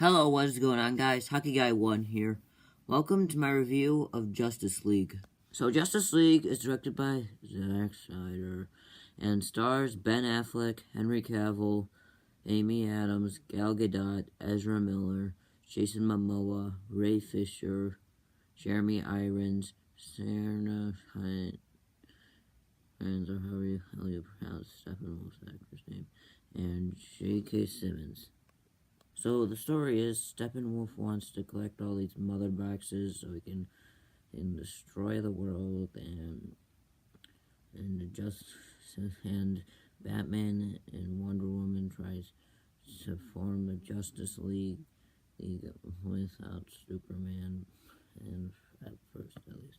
Hello, what is going on, guys? Hockey Guy 1 here. Welcome to my review of Justice League. So, Justice League is directed by Zack Snyder and stars Ben Affleck, Henry Cavill, Amy Adams, Gal Gadot, Ezra Miller, Jason Momoa, Ray Fisher, Jeremy Irons, Serena Hines, or how you pronounce Steppenwolf's actor's name, and J.K. Simmons. So the story is Steppenwolf wants to collect all these mother boxes so he can destroy the world, and Batman and Wonder Woman tries to form the Justice League without Superman, and at first at least.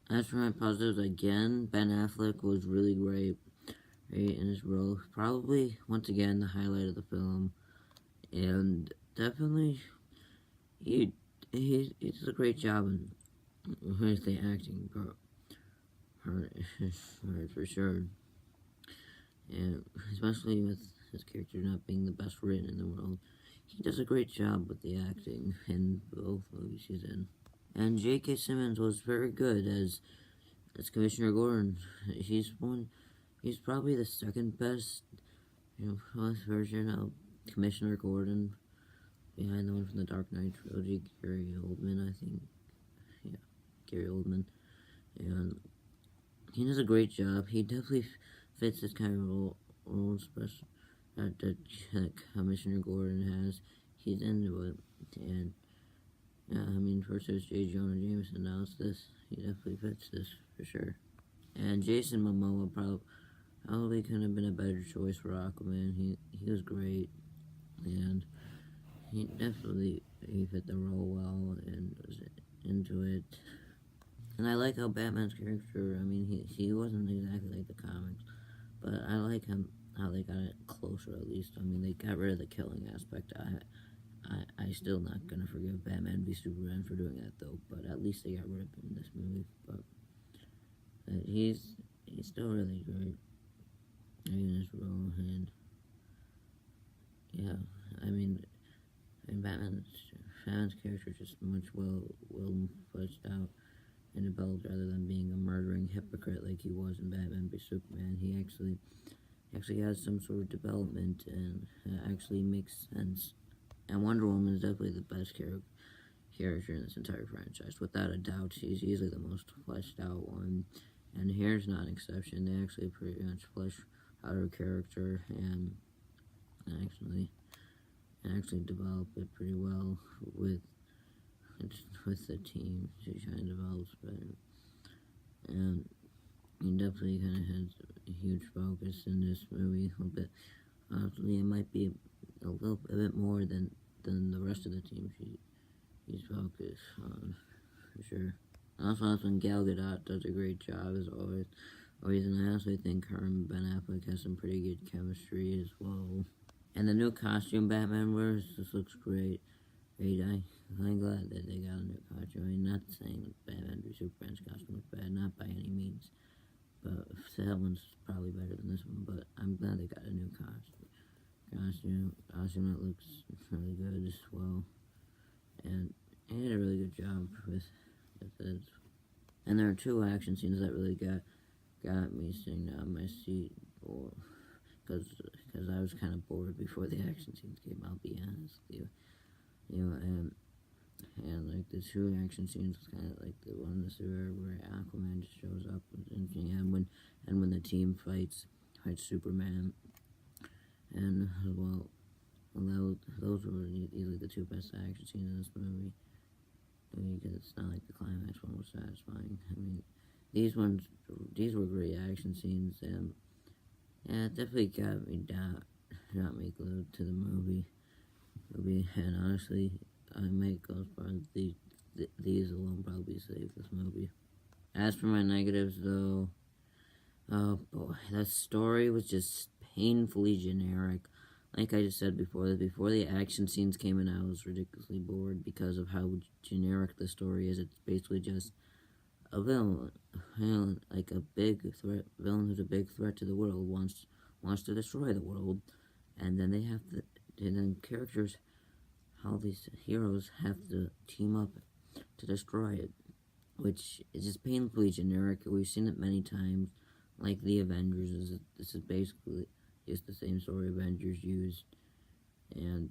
As for my positives, again, Ben Affleck was really great in his role. Probably once again the highlight of the film. And definitely, he does a great job with the acting part, for sure. And especially with his character not being the best written in the world, he does a great job with the acting in both movies he's in. And J.K. Simmons was very good as Commissioner Gordon. He's probably the second best, version of Commissioner Gordon, behind the one from the Dark Knight trilogy, Gary Oldman, I think. Yeah, Gary Oldman. And he does a great job. He definitely fits this kind of role especially that Commissioner Gordon has. He's into it. And, yeah, first there's J. Jonah Jameson, now it's this. He definitely fits this, for sure. And Jason Momoa probably could have been a better choice for Aquaman. He was great. And he definitely fit the role well and was into it. And I like how Batman's character, he wasn't exactly like the comics, but I like how they got it closer at least. They got rid of the killing aspect. I still not gonna forgive Batman v Superman for doing that though, but at least they got rid of him in this movie. But he's still really great in his role, and yeah, Batman's character is just much well fleshed out and developed rather than being a murdering hypocrite like he was in Batman v Superman. He actually has some sort of development and actually makes sense. And Wonder Woman is definitely the best character in this entire franchise. Without a doubt, she's easily the most fleshed out one. And here's not an exception. They actually pretty much flesh out her character and actually develop it pretty well with the team. She kind of develops better, and he definitely kind of has a huge focus in this movie. A bit, obviously, it might be a bit more than the rest of the team. He's focused on, for sure. Also, that's when Gal Gadot does a great job as always. And I also think her and Ben Affleck has some pretty good chemistry as well. And the new costume Batman wears just looks great. I'm glad that they got a new costume. Not saying that Batman v Superman's costume looks bad, not by any means. But that one's probably better than this one. But I'm glad they got a new costume that looks really good as well. And he did a really good job with it. And there are two action scenes that really got me sitting down my seat, because I was kind of bored before the action scenes came out, I'll be honest with you. And like the two action scenes was kind of like the one where Aquaman just shows up, and when the team fights Superman, and well those were easily the two best action scenes in this movie. Because it's not like the climax one was satisfying. These were great action scenes, and yeah, it definitely got me glued to the movie. And honestly, I might go as far as these alone probably save this movie. As for my negatives, though, oh boy, that story was just painfully generic. Like I just said before the action scenes came in, I was ridiculously bored because of how generic the story is. It's basically just a villain, like a big villain who's a big threat to the world, wants to destroy the world, and then characters all these heroes have to team up to destroy it, which is just painfully generic. We've seen it many times, like the Avengers. This is basically just the same story Avengers used, and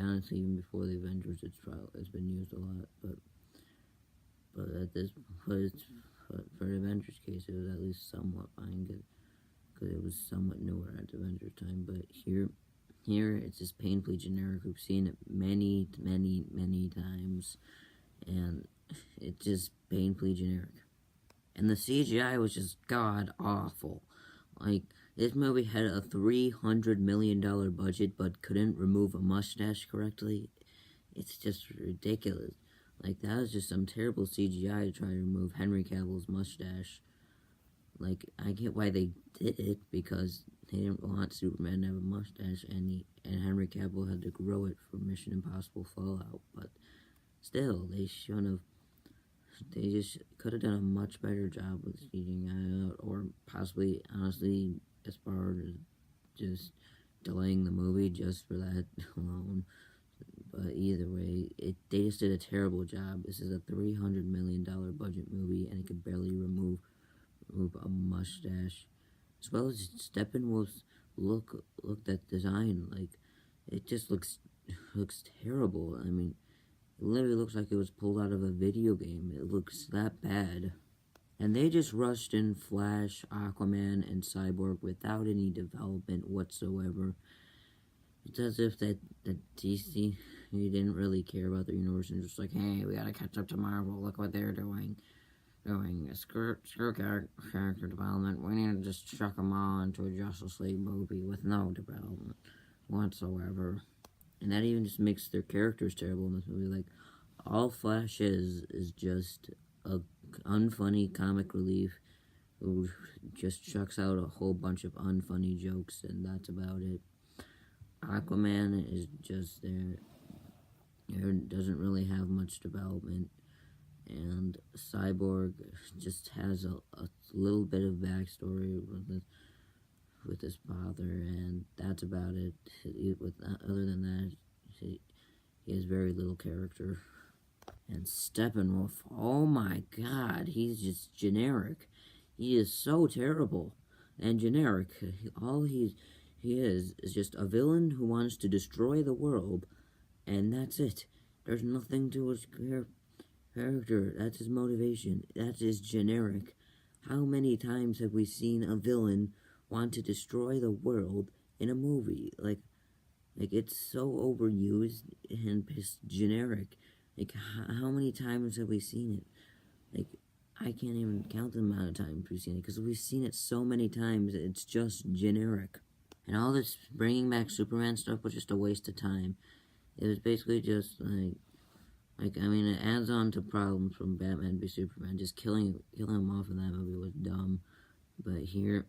honestly, even before the Avengers, it's been used a lot. But for the Avengers case, it was at least somewhat fine, because it was somewhat newer at the Avengers time. But here it's just painfully generic. We've seen it many times, and it's just painfully generic. And the CGI was just god-awful. Like, this movie had a $300 million budget, but couldn't remove a mustache correctly. It's just ridiculous. Like, that was just some terrible CGI to try to remove Henry Cavill's mustache. Like, I get why they did it, because they didn't want Superman to have a mustache, and Henry Cavill had to grow it for Mission Impossible Fallout. But still, they just could have done a much better job with CGI, or possibly, honestly, as far as just delaying the movie just for that alone. But either way, they just did a terrible job. This is a $300 million budget movie, and it could barely remove a mustache. As well as Steppenwolf's look at design, like, it just looks terrible. I mean, it literally looks like it was pulled out of a video game. It looks that bad. And they just rushed in Flash, Aquaman, and Cyborg without any development whatsoever. It's as if that DC didn't really care about their universe and just like, hey, we gotta catch up to Marvel. Look what they're doing. Screw character development. We need to just chuck them all into a Justice League movie with no development whatsoever. And that even just makes their characters terrible in this movie. Like, all Flash is just a unfunny comic relief who just chucks out a whole bunch of unfunny jokes, and that's about it. Aquaman is just there. Doesn't really have much development. And Cyborg just has a little bit of backstory with his father, and that's about it. Other than that, he has very little character. And Steppenwolf, oh my god, he's just generic. He is so terrible and generic. All he is just a villain who wants to destroy the world, and that's it. There's nothing to his character. That's his motivation. That's his generic. How many times have we seen a villain want to destroy the world in a movie? Like it's so overused and just generic. Like, how many times have we seen it? Like, I can't even count the amount of times we've seen it, because we've seen it so many times, it's just generic. And all this bringing back Superman stuff was just a waste of time. It was basically just, I mean, it adds on to problems from Batman v Superman. Just killing him off in that movie was dumb. But here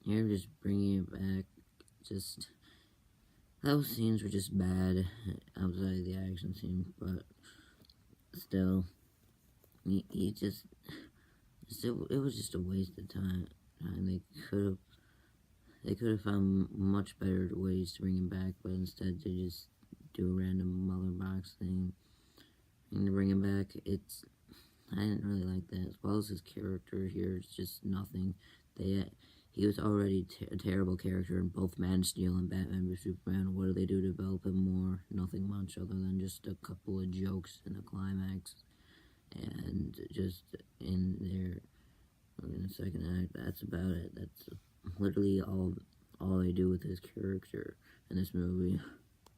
just bringing it back, just, those scenes were just bad outside of the action scene, but still, it was just a waste of time. They could have found much better ways to bring him back, but instead they just do a random mother box thing. And to bring him back, I didn't really like that. As well as his character here, it's just nothing. He was already a terrible character in both Man of Steel and Batman v Superman. What do they do to develop him more? Nothing much, other than just a couple of jokes in the climax. And just in the second act, that's about it. That's literally all they do with his character in this movie.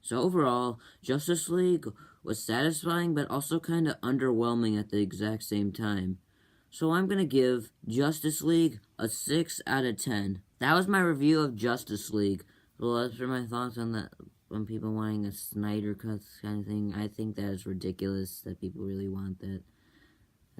So overall, Justice League was satisfying, but also kind of underwhelming at the exact same time. So I'm going to give Justice League a 6 out of 10. That was my review of Justice League. Well, as for my thoughts on that, on people wanting a Snyder Cut kind of thing, I think that is ridiculous that people really want that.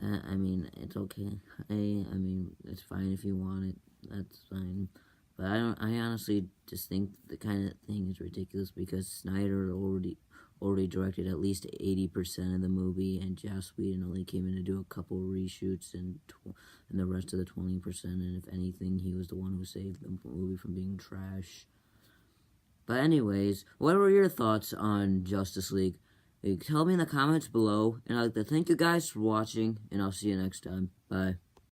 I mean, it's okay. I mean, it's fine if you want it. That's fine. But I honestly just think the kind of thing is ridiculous, because Snyder already directed at least 80% of the movie, and Joss Whedon only came in to do a couple reshoots and the rest of the 20%. And if anything, he was the one who saved the movie from being trash. But anyways, what were your thoughts on Justice League? Tell me in the comments below, and I'd like to thank you guys for watching, and I'll see you next time. Bye.